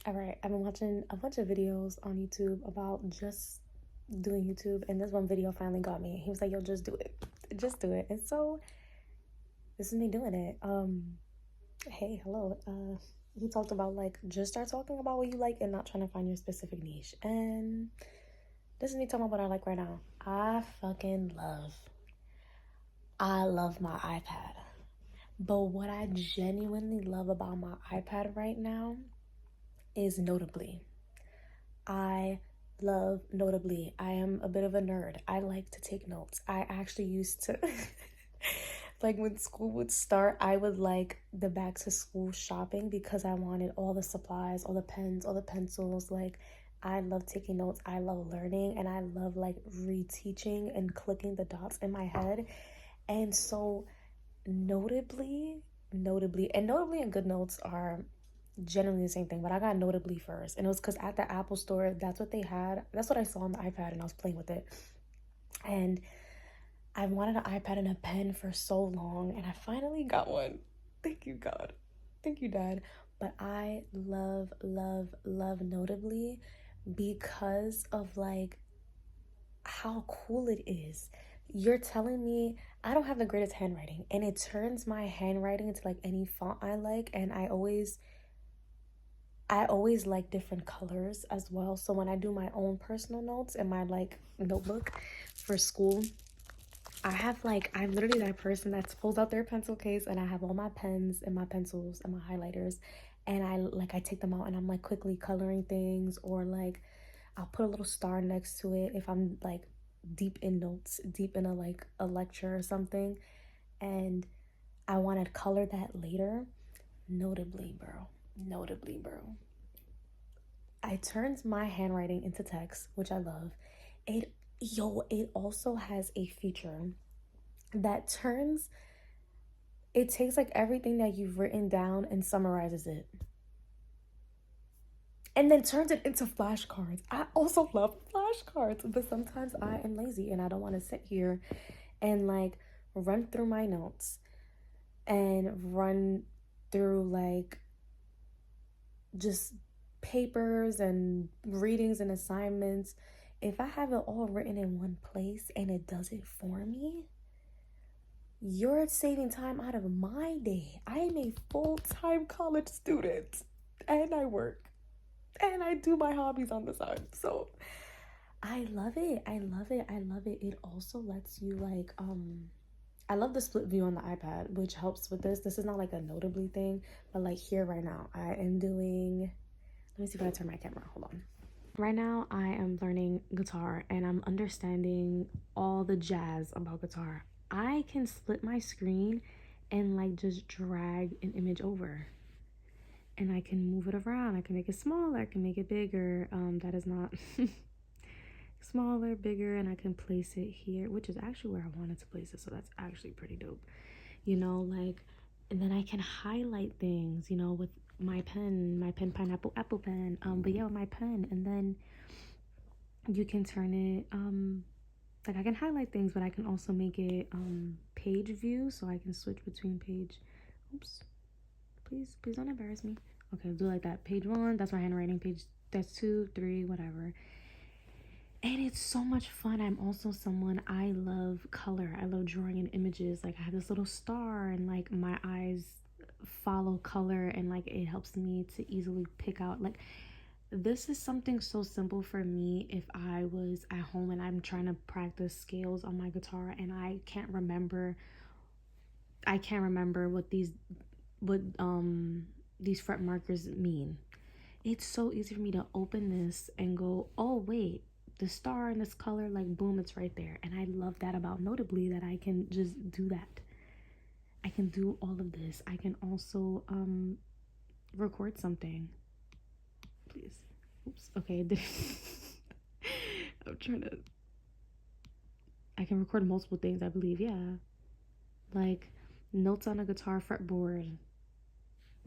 All right, I've been watching a bunch of videos on YouTube about just doing YouTube, and this one video finally got me. He was like, "Yo, just do it, just do it." And so this is me doing it. Hey, hello. He talked about like just start talking about what you like and not trying to find your specific niche. And this is me talking about what I like right now. I love my iPad. But what I genuinely love about my iPad right now is Notably. I love Notably. I am a bit of a nerd. I like to take notes. I actually used to, like when school would start, I would like the back to school shopping because I wanted all the supplies, all the pens, all the pencils. Like, I love taking notes. I love learning and I love like reteaching and clicking the dots in my head. And so, notably, and Notably and GoodNotes are generally the same thing, but I got Notably first, and it was because at the Apple store, that's what they had. That's what I saw on the iPad, and I was playing with it. And I wanted an iPad and a pen for so long, and I finally got one. Thank you, God. Thank you, Dad. But I love Notably because of like how cool it is. You're telling me I don't have the greatest handwriting, and it turns my handwriting into like any font I like, and I always like different colors as well. So when I do my own personal notes in my like notebook for school, I'm literally that person that pulls out their pencil case and I have all my pens and my pencils and my highlighters, and I take them out and I'm like quickly coloring things, or like I'll put a little star next to it if I'm like deep in notes, deep in a lecture or something, and I want to color that later. Notably, bro. Notably, bro. I turns my handwriting into text, which I love. It also has a feature that it takes like everything that you've written down and summarizes it. And then turns it into flashcards. I also love flashcards, but sometimes I am lazy and I don't want to sit here and like run through my notes and run through like just papers and readings and assignments. If I have it all written in one place and it does it for me, you're saving time out of my day. I am a full-time college student and I work and I do my hobbies on the side. So I love it. I love it. I love it. It also lets you like I love the split view on the iPad, which helps with this. This is not like a Notably thing, but like here right now, I am doing, let me see if I turn my camera. Hold on. Right now, I am learning guitar and I'm understanding all the jazz about guitar. I can split my screen and like just drag an image over, and I can move it around. I can make it smaller, I can make it bigger. That is not smaller, bigger, and I can place it here, which is actually where I wanted to place it. So that's actually pretty dope. Like, and then I can highlight things, with my pen, pineapple, apple pen. But yeah, with my pen, and then you can turn it, like I can highlight things, but I can also make it page view, so I can switch between page. Oops, please don't embarrass me. Okay, I'll do like that. Page 1, that's my handwriting. Page, that's 2, 3, whatever. And it's so much fun. I'm also someone, I love color. I love drawing in images. Like I have this little star, and like my eyes follow color, and like it helps me to easily pick out, like, this is something so simple for me. If I was at home and I'm trying to practice scales on my guitar and I can't remember what these fret markers mean. It's so easy for me to open this and go, oh wait, the star in this color, like boom, it's right there. And I love that about Notably, that I can just do that. I can do all of this. I can also record something. Please. Oops. Okay. I'm trying to. I can record multiple things, I believe. Yeah. Like notes on a guitar fretboard.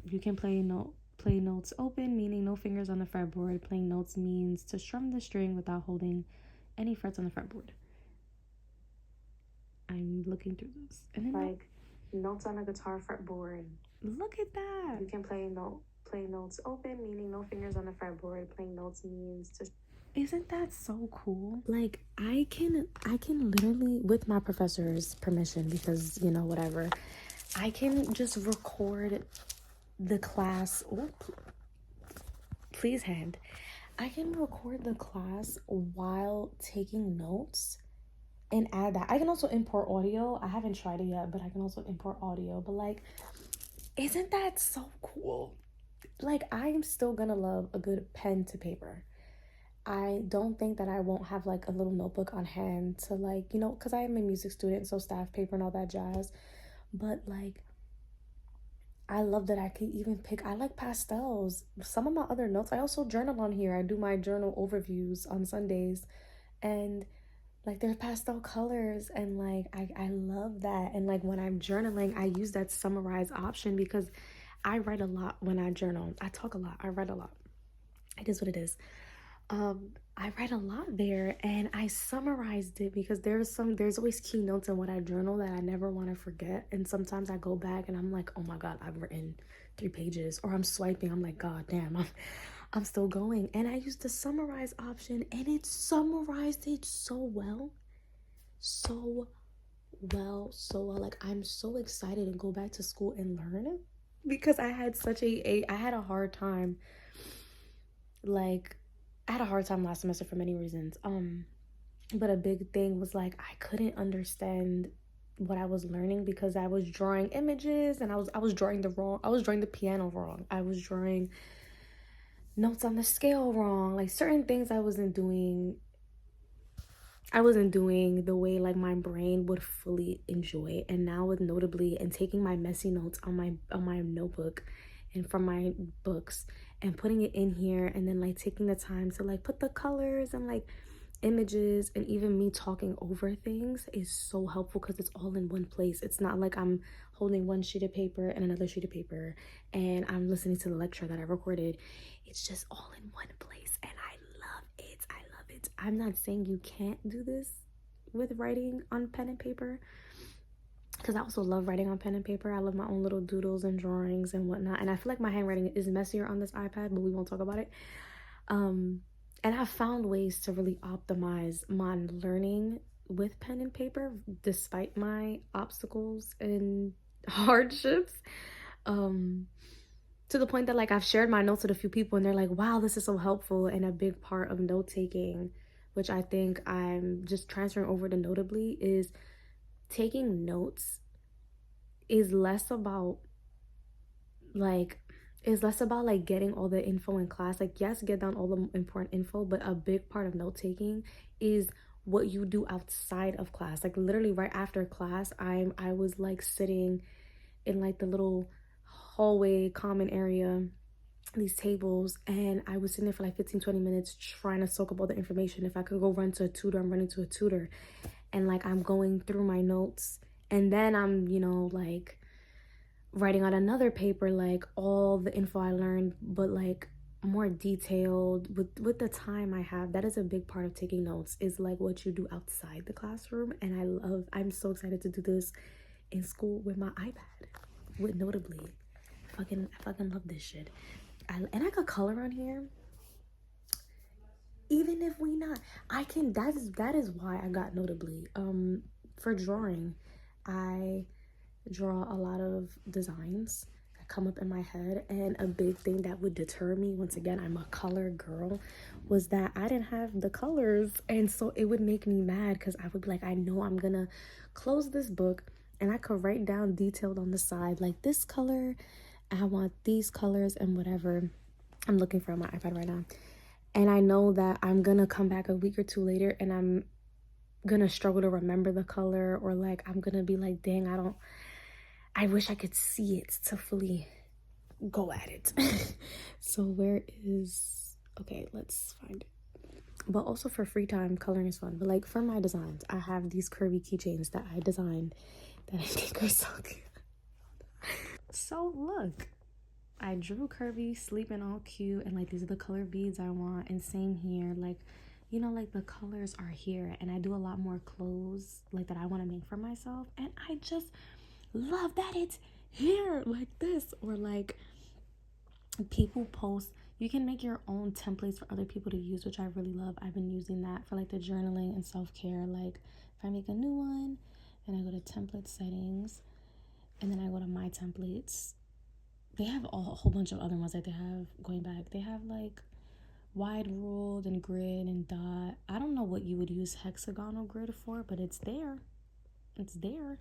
You can play notes open, meaning no fingers on the fretboard. Playing notes means to strum the string without holding any frets on the fretboard. I'm looking through this. And then like notes on a guitar fretboard. Look at that. You can play Play notes open, meaning no fingers on the fretboard. Playing notes means to. Isn't that so cool? Like I can literally, with my professor's permission, because whatever, I can just record the class. Oh, please hand. I can record the class while taking notes and add that. I can also import audio. I haven't tried it yet, but I can also import audio. But like, isn't that so cool? Like, I'm still gonna love a good pen to paper. I don't think that I won't have like a little notebook on hand to like, because I am a music student, so staff paper and all that jazz. But like, I love that I could even pick, I like pastels. Some of my other notes, I also journal on here. I do my journal overviews on Sundays. And like there's pastel colors and like I love that. And like when I'm journaling, I use that summarize option because I write a lot when I journal. I talk a lot. I write a lot. It is what it is. I write a lot there and I summarized it because there's always keynotes in what I journal that I never want to forget. And sometimes I go back and I'm like, oh my God, I've written 3 pages, or I'm swiping. I'm like, God damn, I'm still going. And I used the summarize option and it summarized it so well. So well, so well. Like I'm so excited to go back to school and learn because I had I had a hard time. Like I had a hard time last semester for many reasons. But a big thing was like I couldn't understand what I was learning because I was drawing images and I was drawing the piano wrong. I was drawing notes on the scale wrong. Like certain things I wasn't doing the way like my brain would fully enjoy. And now with notably and taking my messy notes on my notebook and from my books and putting it in here and then like taking the time to like put the colors and like images and even me talking over things is so helpful because it's all in one place. It's not like I'm holding one sheet of paper and another sheet of paper and I'm listening to the lecture that I recorded. It's just all in one place and I love it. I love it. I'm not saying you can't do this with writing on pen and paper because I also love writing on pen and paper. I love my own little doodles and drawings and whatnot. And I feel like my handwriting is messier on this iPad, but we won't talk about it. And I've found ways to really optimize my learning with pen and paper despite my obstacles and hardships. To the point that like I've shared my notes with a few people and they're like, wow, this is so helpful. And a big part of note taking, which I think I'm just transferring over to notably, is taking notes is less about like getting all the info in class. Like yes, get down all the important info, but a big part of note taking is what you do outside of class. Like literally right after class, I was like sitting in like the little hallway common area, these tables, and I was sitting there for like 15-20 minutes trying to soak up all the information. If I could go run to a tutor, I'm running to a tutor, and like I'm going through my notes, and then I'm like writing on another paper like all the info I learned, but like more detailed with the time I have. That is a big part of taking notes, is like what you do outside the classroom. And I'm so excited to do this in school with my iPad, with notably. I fucking love this shit. And I could color on here even if we not. I can. That is why I got notably. For drawing, I draw a lot of designs that come up in my head, and a big thing that would deter me, once again, I'm a color girl, was that I didn't have the colors. And so it would make me mad because I would be like, I know I'm gonna close this book and I could write down detailed on the side like this color, I want these colors and whatever. I'm looking for my iPad right now, and I know that I'm gonna come back a week or two later and I'm gonna struggle to remember the color, or like I'm gonna be like, dang, I wish I could see it to fully go at it. So where is, okay, let's find it. But also for free time, coloring is fun. But like for my designs, I have these curvy keychains that I designed that I think are so cute. So look, I drew curvy, sleeping all cute, and like these are the color beads I want. And same here, like like the colors are here, and I do a lot more clothes like that I want to make for myself, and I just love that it's here like this. Or like People post, you can make your own templates for other people to use, which I really love. I've been using that for like the journaling and self-care. Like if I make a new one and I go to template settings and then I go to my templates, they have a whole bunch of other ones that they have going back. They have like wide ruled and grid and dot. I don't know what you would use hexagonal grid for, but it's there. It's there.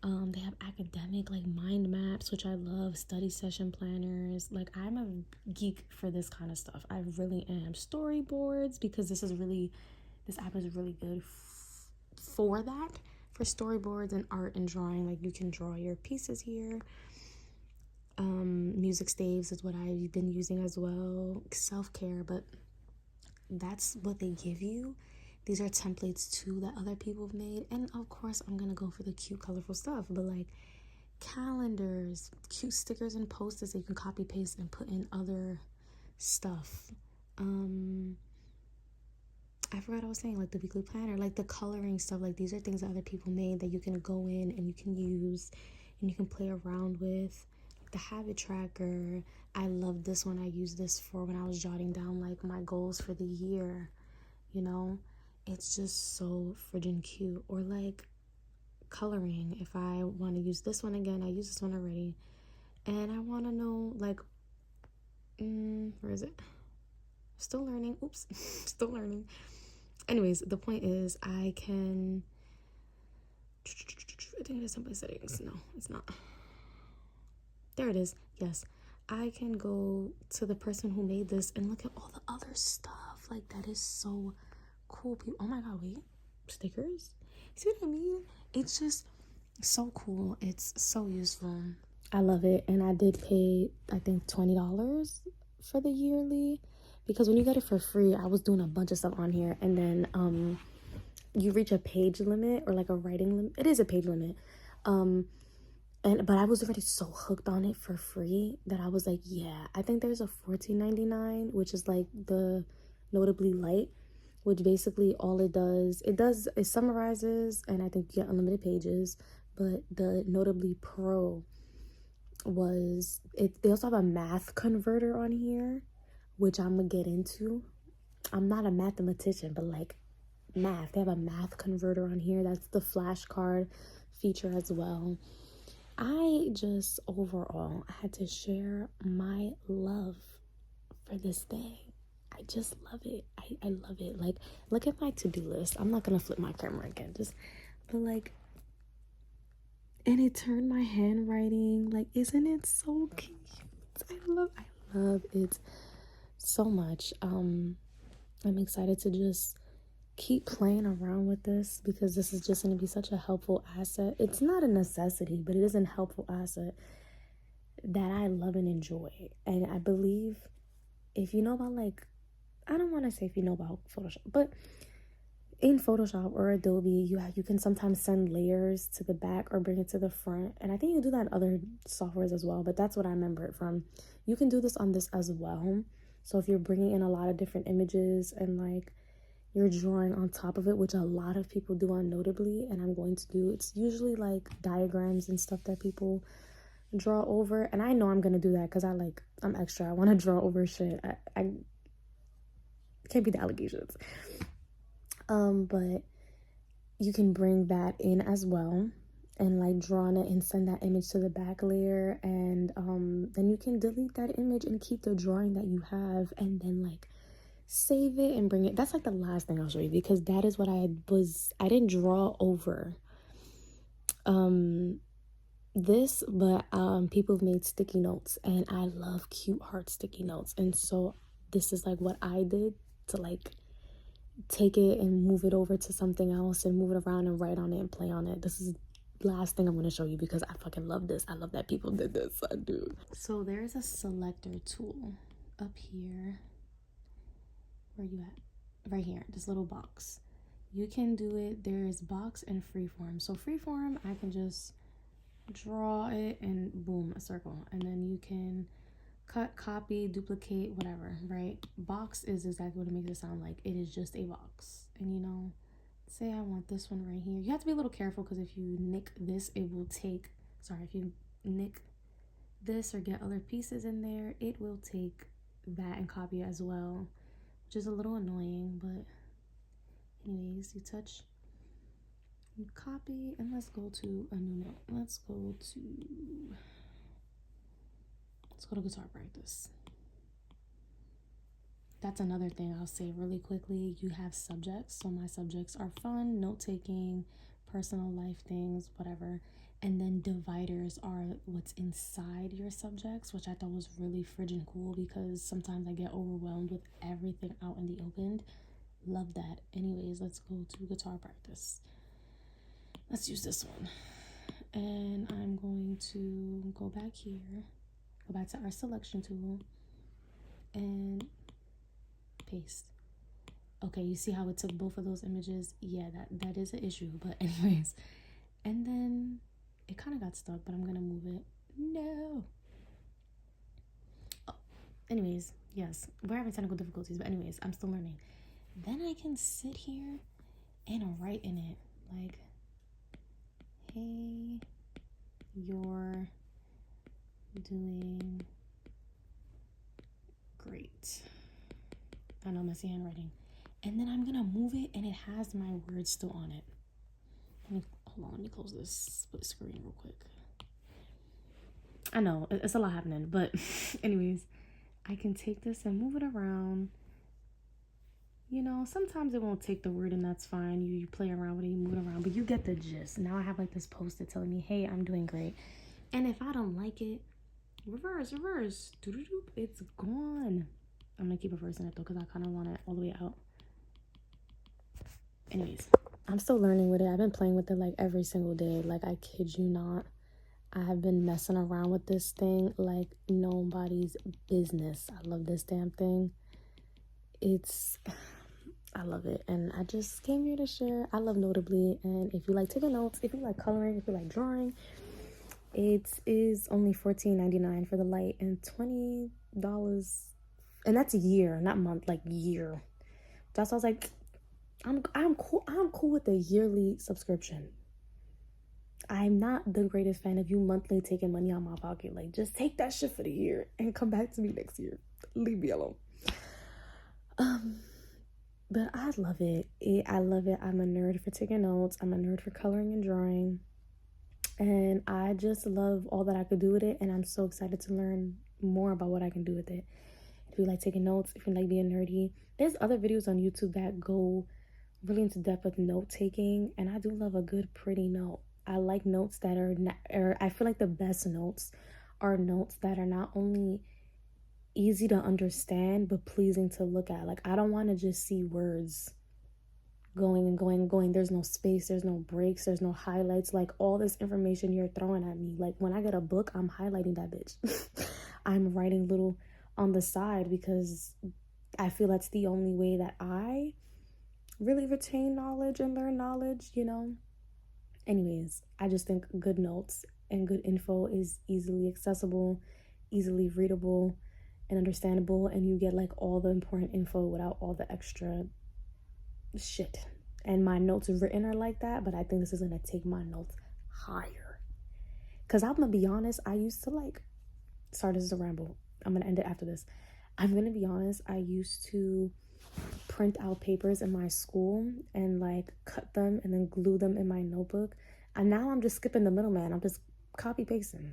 They have academic like mind maps, which I love, study session planners. Like I'm a geek for this kind of stuff. I really am. Storyboards, because this app is really good for that, for storyboards and art and drawing. Like you can draw your pieces here. Music staves is what I've been using as well. Self-care, but that's what they give you. These are templates too that other people have made, and of course I'm gonna go for the cute colorful stuff, but like calendars, cute stickers and posters that you can copy paste and put in other stuff. I forgot I was saying, like the weekly planner, like the coloring stuff. Like these are things that other people made that you can go in and you can use and you can play around with. The habit tracker, I love this one. I used this for when I was jotting down like my goals for the year, you know. It's just so friggin' cute. Or like coloring, if I want to use this one again, I used this one already, and I want to know like where is it? Still learning. Oops. Still learning. Anyways, the point is I can, I think it is template settings. No, it's not. There it is. Yes, I can go to the person who made this and look at all the other stuff. Like that is so cool. People, oh my god, wait, stickers. See what I mean? It's just so cool. It's so useful. I love it. And I did pay, I think, $20 for the yearly, because when you get it for free, I was doing a bunch of stuff on here, and then you reach a page limit, or like a writing limit. It is a page limit. But I was already so hooked on it for free that I was like, yeah. I think there's a $14.99, which is like the Notably Light, which basically all it summarizes, and I think you get unlimited pages. But the Notably Pro was it. They also have a math converter on here, which I'm gonna get into. I'm not a mathematician, but like math, they have a math converter on here. That's the flashcard feature as well. I just overall had to share my love for this thing. I just love it. I love it. Like, look at my to-do list. I'm not gonna flip my camera again, but like, and it turned my handwriting. Like, isn't it so cute? I love it so much. I'm excited to just keep playing around with this, because this is just going to be such a helpful asset. It's not a necessity, but it is a helpful asset that I love and enjoy. And I believe if you know about, like, I don't want to say if you know about Photoshop, but in Photoshop or Adobe, you can sometimes send layers to the back or bring it to the front. And I think you do that in other softwares as well, but that's what I remember it from. You can do this on this as well. So if you're bringing in a lot of different images and like you're drawing on top of it, which a lot of people do on Notably, and I'm going to do, it's usually like diagrams and stuff that people draw over. And I know I'm going to do that because I'm extra. I want to draw over shit. I can't be the allegations. But you can bring that in as well and like draw on it and send that image to the back layer, and then you can delete that image and keep the drawing that you have, and then like save it and bring it. That's like the last thing I'll show you, because that is what I didn't draw over this, but people have made sticky notes, and I love cute heart sticky notes, and so this is like what I did to like take it and move it over to something else and move it around and write on it and play on it. This is the last thing I'm going to show you because I fucking love this. I love that people did this. I do. So there's a selector tool up here. Where you at? Right here, this little box. You can do it. There's box and freeform. So freeform, I can just draw it and boom, a circle, and then you can cut, copy, duplicate, whatever, right? Box is exactly what it makes it sound like. It is just a box. And you know, say I want this one right here. You have to be a little careful because if you nick this, it will take, sorry, if you nick this or get other pieces in there, it will take that and copy it as well, which is a little annoying. But anyways, you touch, you copy, and let's go to a new note. Let's go to guitar practice. That's another thing I'll say really quickly. You have subjects. So my subjects are fun, note taking, personal life things, whatever. And then dividers are what's inside your subjects, which I thought was really friggin' cool because sometimes I get overwhelmed with everything out in the open. Love that. Anyways, let's go to guitar practice. Let's use this one. And I'm going to go back here, go back to our selection tool, and paste. Okay, you see how it took both of those images? Yeah, that is an issue, but anyways. And then it kind of got stuck, but I'm gonna move it. No. Oh, anyways, yes, we're having technical difficulties, but anyways, I'm still learning. Then I can sit here and write in it like, hey, you're doing great. I know, messy handwriting. And then I'm gonna move it and it has my words still on it. Let me close this split screen real quick. I know, it's a lot happening, but anyways, I can take this and move it around. You know, sometimes it won't take the word and that's fine. You play around with it, you move it around, but you get the gist. Now I have like this post-it telling me, hey, I'm doing great. And if I don't like it, reverse, it's gone. I'm gonna keep reversing it though because I kind of want it all the way out. Anyways, I'm still learning with it. I've been playing with it like every single day. Like, I kid you not. I have been messing around with this thing like nobody's business. I love this damn thing. I love it. And I just came here to share. I love Notably. And if you like taking notes, if you like coloring, if you like drawing, it is only $14.99 for the light and $20. And that's a year, not month, like year. That's why I was like, I'm cool with a yearly subscription. I'm not the greatest fan of you monthly taking money out of my pocket. Like, just take that shit for the year and come back to me next year. Leave me alone. But I love it. I love it. I'm a nerd for taking notes. I'm a nerd for coloring and drawing. And I just love all that I could do with it. And I'm so excited to learn more about what I can do with it. If you like taking notes, if you like being nerdy, there's other videos on YouTube that go really into depth with note taking. And I do love a good, pretty note. I like notes that I feel like the best notes are notes that are not only easy to understand, but pleasing to look at. Like, I don't want to just see words going and going and going. There's no space, there's no breaks, there's no highlights. Like, all this information you're throwing at me. Like, when I get a book, I'm highlighting that bitch. I'm writing little on the side because I feel that's the only way that I really retain knowledge and learn knowledge, you know? Anyways, I just think good notes and good info is easily accessible, easily readable, and understandable, and you get like all the important info without all the extra shit. And my notes written are like that, but I think this is gonna take my notes higher. Cause I'm gonna be honest, I used to like, sorry, this is a ramble. I'm gonna end it after this. I'm gonna be honest, I used to print out papers in my school and like cut them and then glue them in my notebook. And now I'm just skipping the middleman. I'm just copy pasting.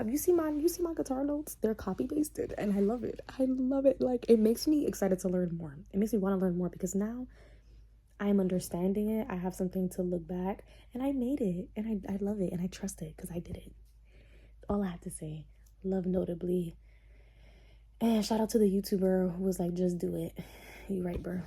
You see my guitar notes? They're copy pasted and I love it. I love it. Like, it makes me excited to learn more. It makes me want to learn more because now I'm understanding it. I have something to look back and I made it and I love it and I trust it because I did it. All I have to say, love Notably. And shout out to the YouTuber who was like, just do it. You right, bro.